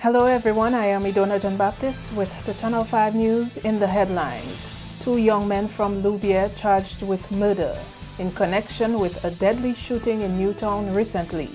Hello everyone, I am Idona John Baptist with the Channel 5 News in the headlines. 2 young men from Louviers charged with murder in connection with a deadly shooting in Newtown recently.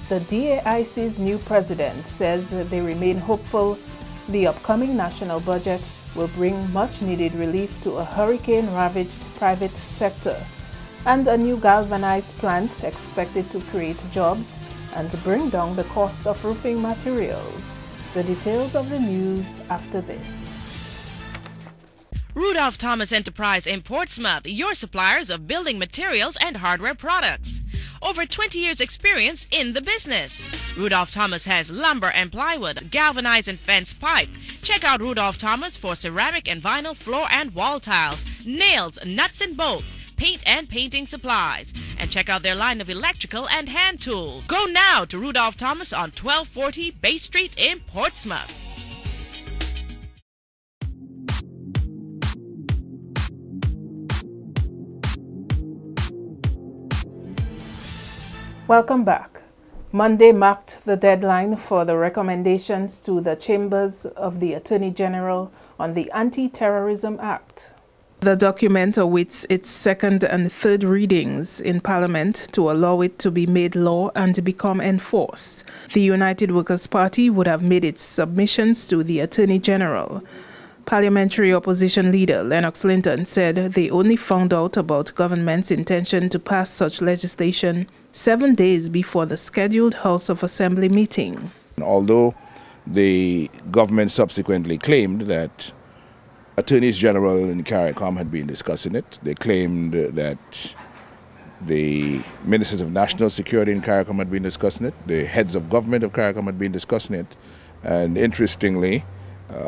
The DAIC's new president says they remain hopeful the upcoming national budget will bring much-needed relief to a hurricane-ravaged private sector, and a new galvanized plant expected to create jobs and bring down the cost of roofing materials. The details of the news after this. Rudolph Thomas Enterprise in Portsmouth, your suppliers of building materials and hardware products. Over 20 years experience in the business. Rudolph Thomas has lumber and plywood, galvanized and fence pipe. Check out Rudolph Thomas for ceramic and vinyl floor and wall tiles, nails, nuts and bolts, paint and painting supplies. And check out their line of electrical and hand tools. Go now to Rudolph Thomas on 1240 Bay Street in Portsmouth. Welcome back. Monday marked the deadline for the recommendations to the Chambers of the Attorney General on the Anti-Terrorism Act. The document awaits its second and third readings in Parliament to allow it to be made law and become enforced. The United Workers' Party would have made its submissions to the Attorney General. Parliamentary opposition leader Lennox Linton said they only found out about government's intention to pass such legislation 7 days before the scheduled House of Assembly meeting. Although the government subsequently claimed that attorneys general in CARICOM had been discussing it, they claimed that the ministers of national security in CARICOM had been discussing it, the heads of government of CARICOM had been discussing it, and interestingly,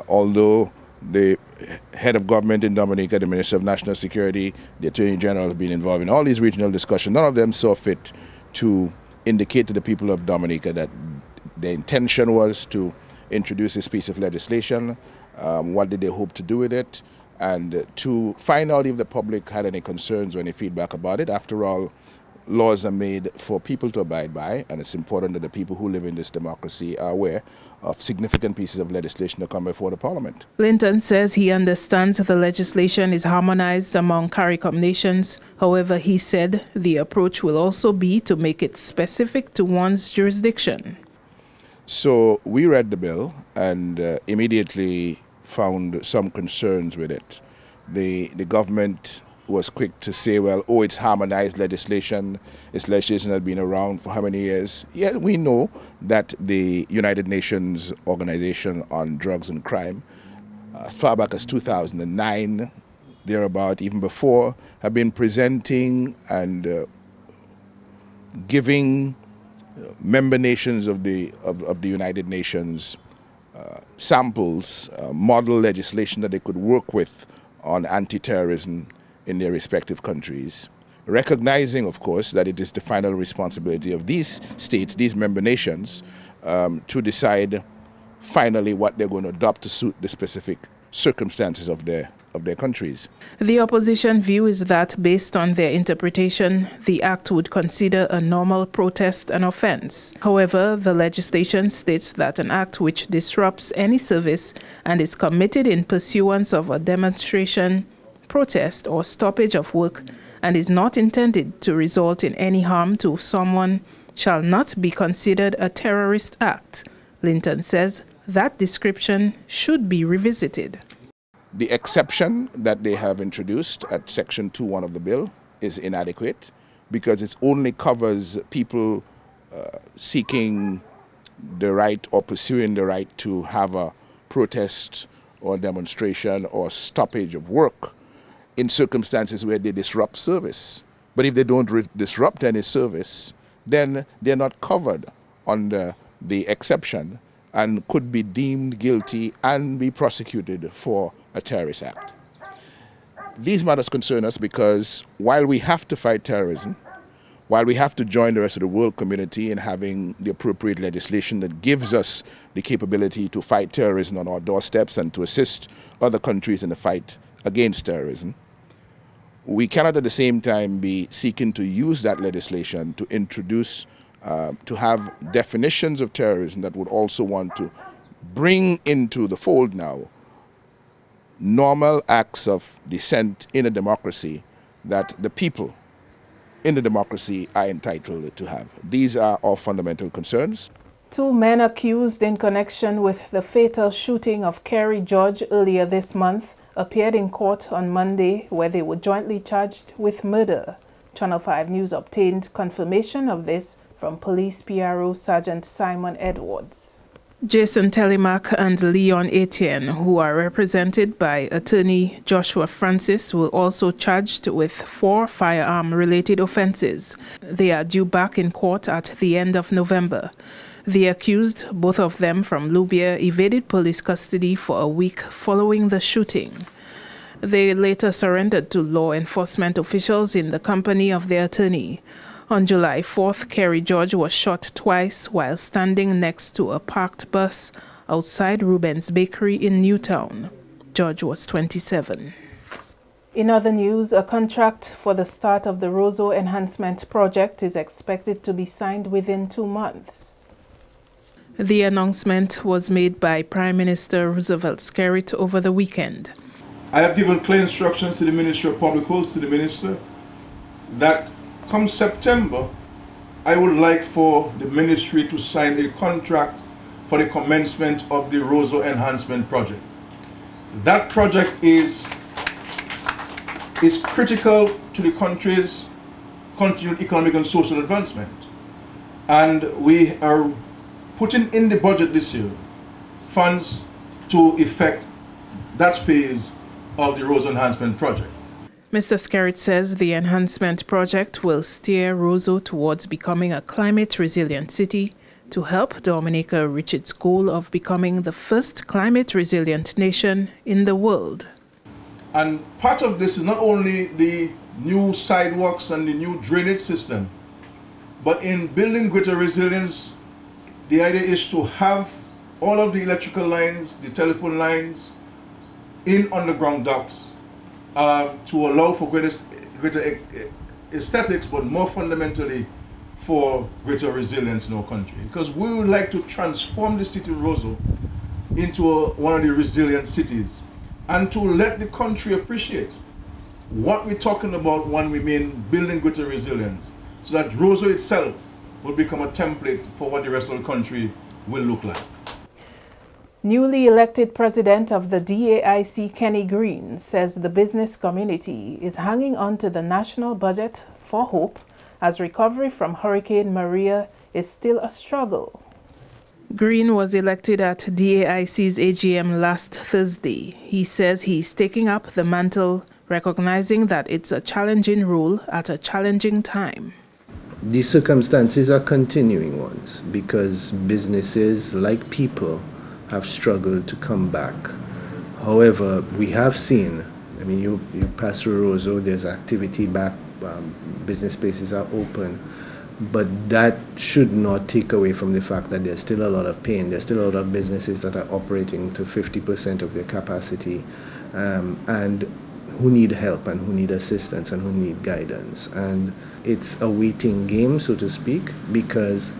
although the head of government in Dominica, the Minister of National Security, the Attorney General have been involved in all these regional discussions, none of them saw fit to indicate to the people of Dominica that their intention was to introduce this piece of legislation, what did they hope to do with it, and to find out if the public had any concerns or any feedback about it. After all, laws are made for people to abide by, and it's important that the people who live in this democracy are aware of significant pieces of legislation that come before the Parliament. Linton says he understands the legislation is harmonized among CARICOM nations. However, he said the approach will also be to make it specific to one's jurisdiction. So we read the bill and immediately found some concerns with it. The government was quick to say, well, oh, it's harmonized legislation. This legislation has been around for how many years? Yeah, we know that the United Nations Organization on Drugs and Crime, as far back as 2009, thereabout, even before, have been presenting and giving member nations of the United Nations samples, model legislation that they could work with on anti-terrorism in their respective countries, recognizing, of course, that it is the final responsibility of these states, these member nations, to decide finally what they're going to adopt to suit the specific circumstances of their countries. The opposition view is that, based on their interpretation, the act would consider a normal protest an offense. However, the legislation states that an act which disrupts any service and is committed in pursuance of a demonstration, protest, or stoppage of work and is not intended to result in any harm to someone shall not be considered a terrorist act. Linton says that description should be revisited. The exception that they have introduced at Section 2.1 of the bill is inadequate because it only covers people seeking the right or pursuing the right to have a protest or demonstration or stoppage of work in circumstances where they disrupt service. But if they don't disrupt any service, then they're not covered under the exception and could be deemed guilty and be prosecuted for a terrorist act. These matters concern us because while we have to fight terrorism, while we have to join the rest of the world community in having the appropriate legislation that gives us the capability to fight terrorism on our doorsteps and to assist other countries in the fight against terrorism, we cannot at the same time be seeking to use that legislation to introduce, to have definitions of terrorism that would also want to bring into the fold now normal acts of dissent in a democracy that the people in the democracy are entitled to have. These are our fundamental concerns. 2 men accused in connection with the fatal shooting of Skerrit George earlier this month appeared in court on Monday, where they were jointly charged with murder. Channel 5 News obtained confirmation of this from Police PRO Sergeant Simon Edwards. Jason Telemac and Leon Etienne, who are represented by attorney Joshua Francis, were also charged with 4 firearm-related offenses. They are due back in court at the end of November. The accused, both of them from Louviers, evaded police custody for a week following the shooting. They later surrendered to law enforcement officials in the company of their attorney. On July 4th, Skerrit George was shot twice while standing next to a parked bus outside Ruben's Bakery in Newtown. George was 27. In other news, a contract for the start of the Roseau Enhancement Project is expected to be signed within 2 months. The announcement was made by Prime Minister Roosevelt Skerrit over the weekend. I have given clear instructions to the Ministry of Public Works, to the Minister, that come September, I would like for the Ministry to sign a contract for the commencement of the Roseau Enhancement Project. That project is critical to the country's continued economic and social advancement. And we are putting in the budget this year funds to effect that phase of the Roseau Enhancement Project. Mr. Skerrit says the enhancement project will steer Roseau towards becoming a climate-resilient city to help Dominica reach its goal of becoming the first climate-resilient nation in the world. And part of this is not only the new sidewalks and the new drainage system, but in building greater resilience, the idea is to have all of the electrical lines, the telephone lines, in underground ducts, to allow for greater aesthetics, but more fundamentally for greater resilience in our country. Because we would like to transform the city of Roseau into one of the resilient cities, and to let the country appreciate what we're talking about when we mean building greater resilience, so that Roseau itself will become a template for what the rest of the country will look like. Newly elected president of the DAIC, Kenny Green, says the business community is hanging on to the national budget for hope, as recovery from Hurricane Maria is still a struggle. Green was elected at DAIC's AGM last Thursday. He says he's taking up the mantle, recognizing that it's a challenging role at a challenging time. These circumstances are continuing ones because businesses, like people, have struggled to come back. However, we have seen, I mean, you pass through Roseau, there's activity back, business spaces are open, but that should not take away from the fact that there's still a lot of pain. There's still a lot of businesses that are operating to 50% of their capacity, and who need help and who need assistance and who need guidance. And it's a waiting game, so to speak, because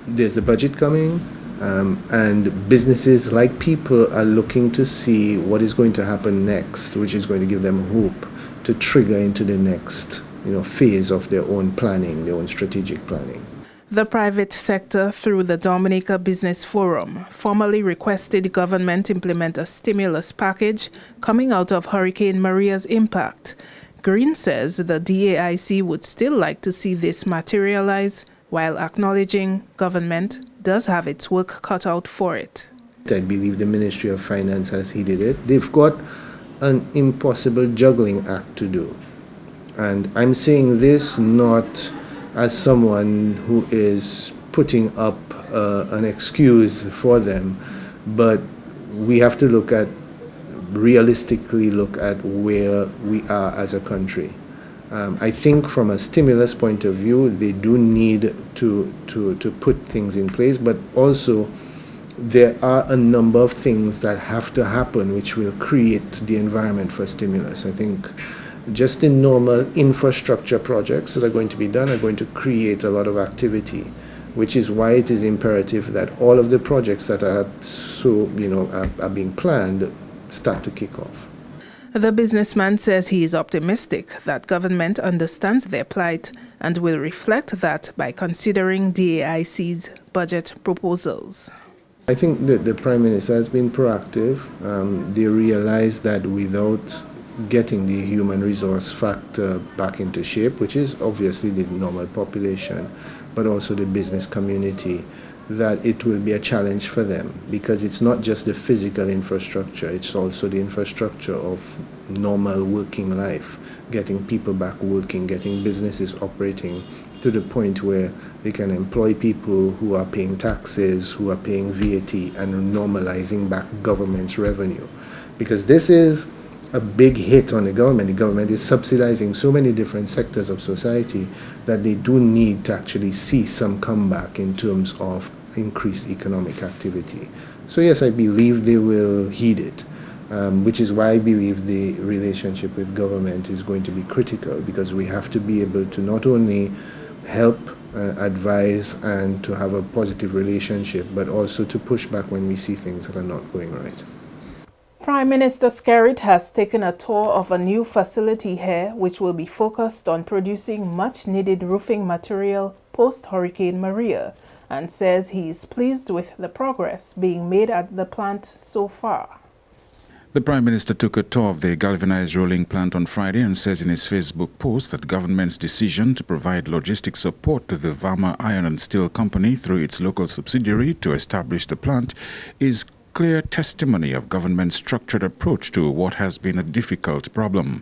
there's the budget coming, and businesses, like people, are looking to see what is going to happen next, which is going to give them hope to trigger into the next phase of their own planning, their own strategic planning. The private sector, through the Dominica Business Forum, formally requested government implement a stimulus package coming out of Hurricane Maria's impact. Green says the DAIC would still like to see this materialize, while acknowledging government does have its work cut out for it. I believe the Ministry of Finance has heeded it. They've got an impossible juggling act to do. And I'm saying this not as someone who is putting up an excuse for them, but we have to realistically look at where we are as a country. I think from a stimulus point of view, they do need to put things in place, but also there are a number of things that have to happen which will create the environment for stimulus. I think just the normal infrastructure projects that are going to be done are going to create a lot of activity. which is why it is imperative that all of the projects that are are being planned start to kick off. The businessman says he is optimistic that government understands their plight and will reflect that by considering DAIC's budget proposals. I think that the Prime Minister has been proactive. They realize that without getting the human resource factor back into shape, which is obviously the normal population, but also the business community, that it will be a challenge for them, because it's not just the physical infrastructure, it's also the infrastructure of normal working life, getting people back working, getting businesses operating to the point where they can employ people who are paying taxes, who are paying VAT, and normalizing back government's revenue. Because this is a big hit on the government. The government is subsidizing so many different sectors of society that they do need to actually see some comeback in terms of increased economic activity. So yes, I believe they will heed it, which is why I believe the relationship with government is going to be critical, because we have to be able to not only help, advise, and to have a positive relationship, but also to push back when we see things that are not going right. Prime Minister Skerrit has taken a tour of a new facility here, which will be focused on producing much-needed roofing material post-Hurricane Maria, and says he is pleased with the progress being made at the plant so far. The Prime Minister took a tour of the galvanized rolling plant on Friday and says in his Facebook post that government's decision to provide logistic support to the Varma Iron and Steel Company through its local subsidiary to establish the plant is clear testimony of government's structured approach to what has been a difficult problem.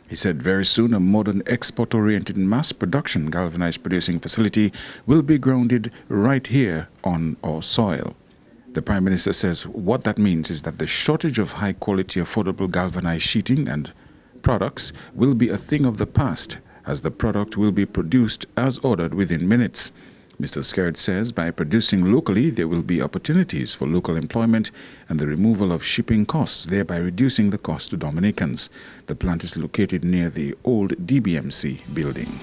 He said very soon a modern export-oriented mass production galvanized producing facility will be grounded right here on our soil. The Prime Minister says what that means is that the shortage of high-quality, affordable galvanized sheeting and products will be a thing of the past, as the product will be produced as ordered within minutes. Mr. Skerrit says by producing locally, there will be opportunities for local employment and the removal of shipping costs, thereby reducing the cost to Dominicans. The plant is located near the old DBMC building.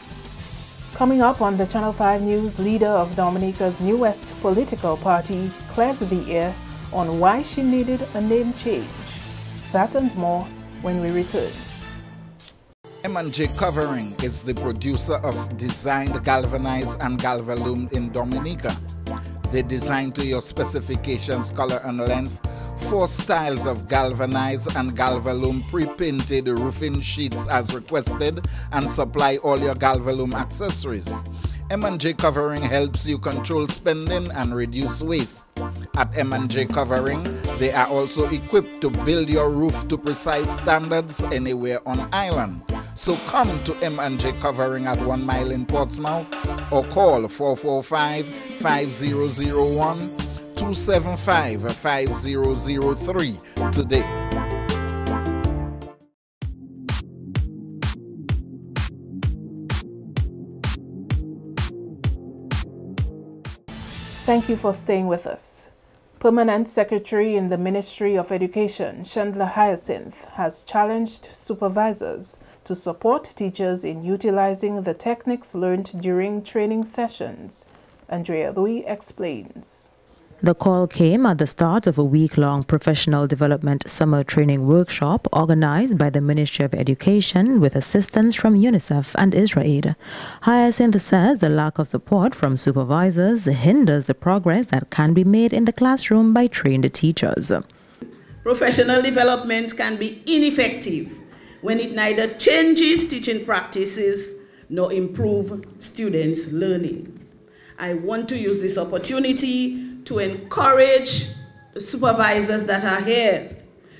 Coming up on the Channel 5 News, leader of Dominica's newest political party clears the air on why she needed a name change. That and more when we return. M&J Covering is the producer of designed galvanized and galvalume in Dominica. They design to your specifications, color and length, 4 styles of galvanized and galvalume pre-painted roofing sheets as requested, and supply all your galvalume accessories. M&J Covering helps you control spending and reduce waste. At M&J Covering, they are also equipped to build your roof to precise standards anywhere on island. So come to M&J Covering at 1 Mile in Portsmouth or call 445-5001 275-5003 today. Thank you for staying with us. Permanent Secretary in the Ministry of Education, Chandler Hyacinth, has challenged supervisors to support teachers in utilizing the techniques learned during training sessions. Andrea Louis explains. The call came at the start of a week-long professional development summer training workshop organized by the Ministry of Education with assistance from UNICEF and Israel. Hyacinth says the lack of support from supervisors hinders the progress that can be made in the classroom by trained teachers. Professional development can be ineffective when it neither changes teaching practices nor improves students' learning. I want to use this opportunity to encourage the supervisors that are here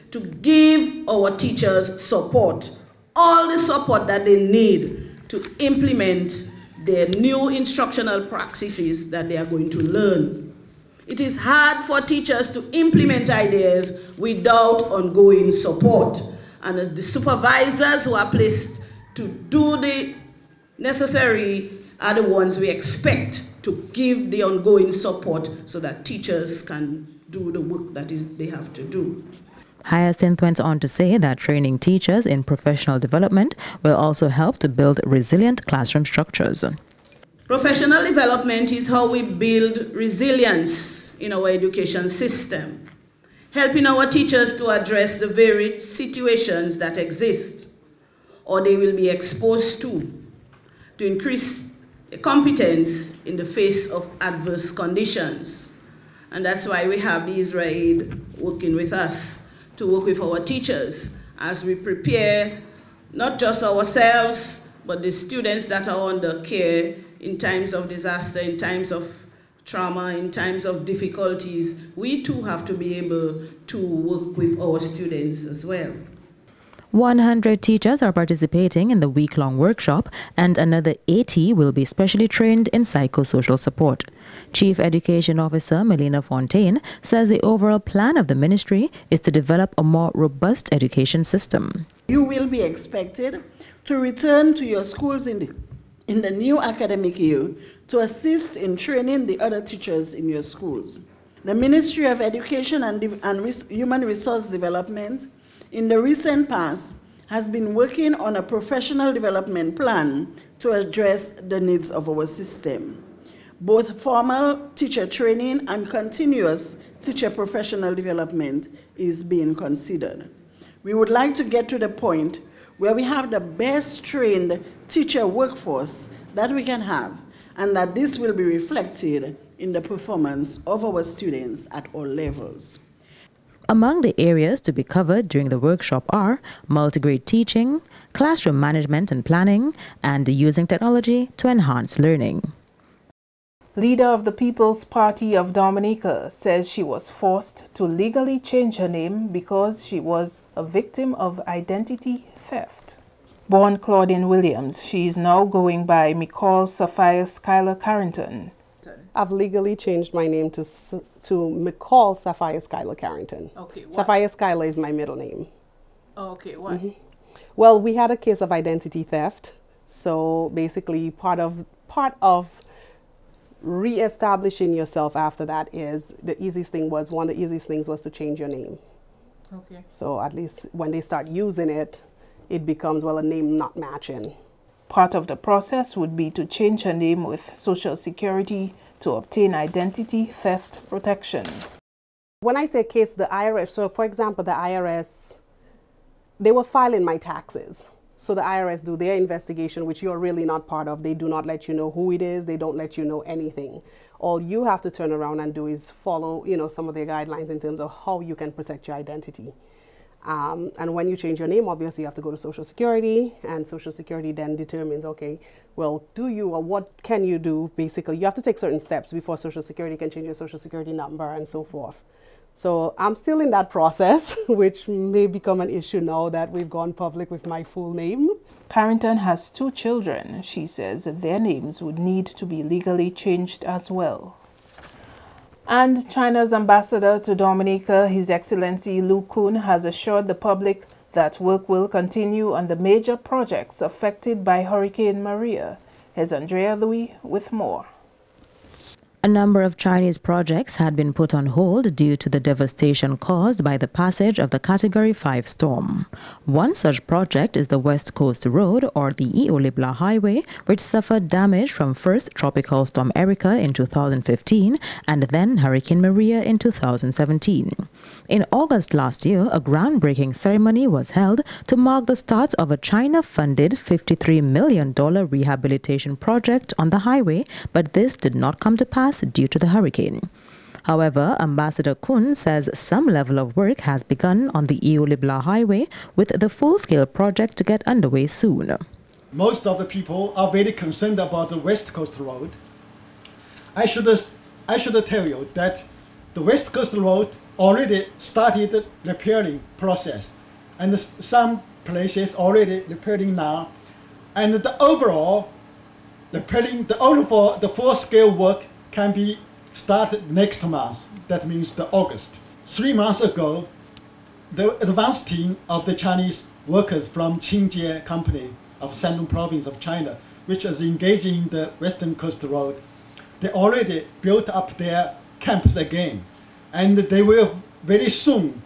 to give our teachers support, all the support that they need to implement their new instructional practices that they are going to learn. It is hard for teachers to implement ideas without ongoing support, and the supervisors who are placed to do the necessary are the ones we expect to give the ongoing support so that teachers can do the work that they have to do. Hyacinth went on to say that training teachers in professional development will also help to build resilient classroom structures. Professional development is how we build resilience in our education system, helping our teachers to address the varied situations that exist or they will be exposed to increase competence in the face of adverse conditions. And that's why we have the Israel working with us to work with our teachers as we prepare not just ourselves, but the students that are under care in times of disaster, in times of trauma, in times of difficulties. We too have to be able to work with our students as well. 100 teachers are participating in the week-long workshop, and another 80 will be specially trained in psychosocial support. Chief Education Officer Malena Fontaine says the overall plan of the ministry is to develop a more robust education system. You will be expected to return to your schools in the new academic year to assist in training the other teachers in your schools. The Ministry of Education and Human Resource Development in the recent past has been working on a professional development plan to address the needs of our system. Both formal teacher training and continuous teacher professional development is being considered. We would like to get to the point where we have the best trained teacher workforce that we can have, and that this will be reflected in the performance of our students at all levels. Among the areas to be covered during the workshop are multigrade teaching, classroom management and planning, and using technology to enhance learning. Leader of the People's Party of Dominica says she was forced to legally change her name because she was a victim of identity theft. Born Claudine Williams, she is now going by Sapphire Skylar Carrington. I've legally changed my name to McCall Sapphire Skylar Carrington. Okay, why? Sapphire Skylar is my middle name. Okay, why? Mm-hmm. Well, we had a case of identity theft. So basically part of re-establishing yourself after that is one of the easiest things was to change your name. Okay. So at least when they start using it, it becomes, well, a name not matching. Part of the process would be to change her name with Social Security to obtain identity theft protection. When I say case, the IRS, so for example, the IRS, they were filing my taxes. So the IRS do their investigation, which you're really not part of. They do not let you know who it is. They don't let you know anything. All you have to turn around and do is follow, some of their guidelines in terms of how you can protect your identity. And when you change your name, obviously you have to go to Social Security, and Social Security then determines, okay, well, what can you do? Basically, you have to take certain steps before Social Security can change your Social Security number and so forth. So I'm still in that process, which may become an issue now that we've gone public with my full name. Carrington has 2 children. She says their names would need to be legally changed as well. And China's ambassador to Dominica, His Excellency Lu Kun, has assured the public that work will continue on the major projects affected by Hurricane Maria. Here's Andrea Louis with more. A number of Chinese projects had been put on hold due to the devastation caused by the passage of the Category 5 storm. One such project is the West Coast Road, or the Iolibla Highway, which suffered damage from first Tropical Storm Erica in 2015 and then Hurricane Maria in 2017. In August last year, a groundbreaking ceremony was held to mark the start of a China-funded $53 million rehabilitation project on the highway, but this did not come to pass due to the hurricane. However, Ambassador Kun says some level of work has begun on the Iolibla Highway, with the full-scale project to get underway soon. Most of the people are very concerned about the West Coast Road. I should tell you that the West Coast Road already started repairing process, and some places already repairing now, and the overall repairing, the full-scale work can be started next month. That means the August. 3 months ago, the advanced team of the Chinese workers from Qingjie Company of Shandong Province of China, which is engaged in the Western Coast Road, they already built up their camps again. And they will very soon,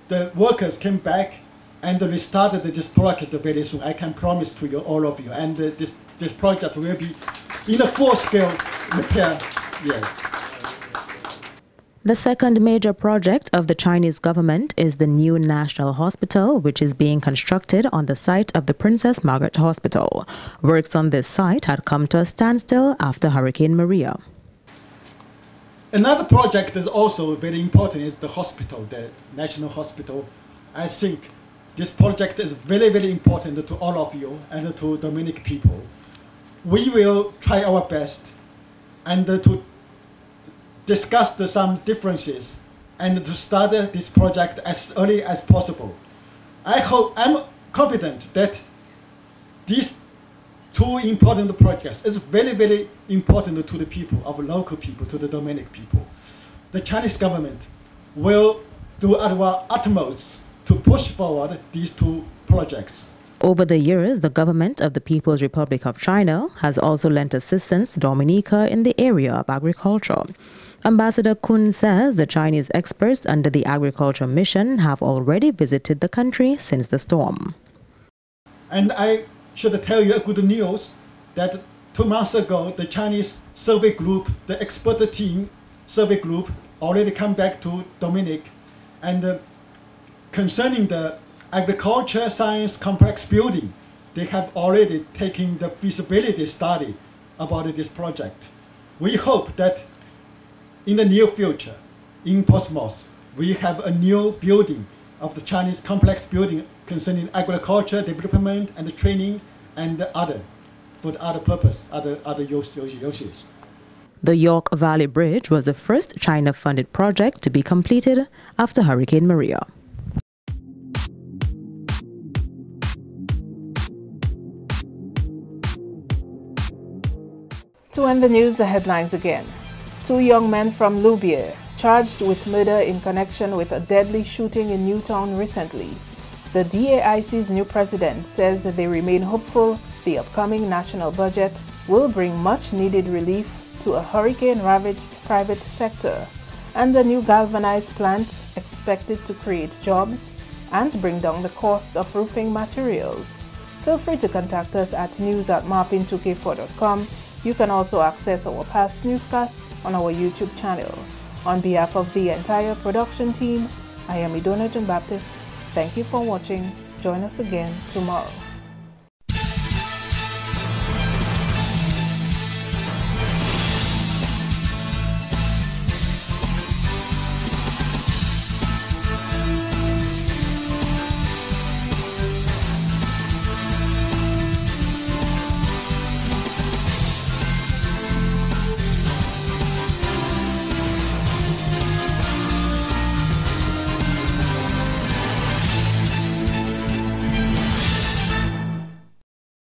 the workers came back and they started this project very soon. I can promise to you, all of you. And this project will be in a full-scale repair yet. The second major project of the Chinese government is the new National Hospital, which is being constructed on the site of the Princess Margaret Hospital. Works on this site had come to a standstill after Hurricane Maria. Another project is also very important is the hospital, the National Hospital. I think this project is very, very important to all of you and to Dominican people. We will try our best and to discuss some differences and to start this project as early as possible. I'm confident that these two important projects is very, very important to the people, of local people, to the Dominican people. The Chinese government will do our utmost to push forward these two projects. Over the years, the government of the People's Republic of China has also lent assistance to Dominica in the area of agriculture. Ambassador Kun says the Chinese experts under the Agriculture Mission have already visited the country since the storm. And I should tell you a good news that 2 months ago, the Chinese survey group, the expert team survey group, already come back to Dominic. And concerning the agriculture science complex building, they have already taken the feasibility study about this project. We hope that in the near future, in Portsmouth, we have a new building of the Chinese complex building concerning agriculture, development, and training, and other, for other purpose, other uses. The York Valley Bridge was the first China-funded project to be completed after Hurricane Maria. To end the news, the headlines again. 2 young men from Louviers charged with murder in connection with a deadly shooting in Newtown recently. The DAIC's new president says that they remain hopeful the upcoming national budget will bring much-needed relief to a hurricane-ravaged private sector, and the new galvanized plant expected to create jobs and bring down the cost of roofing materials. Feel free to contact us at news@marpin2k4.com. You can also access our past newscasts on our YouTube channel. On behalf of the entire production team, I am Idona Jean-Baptiste. Thank you for watching. Join us again tomorrow.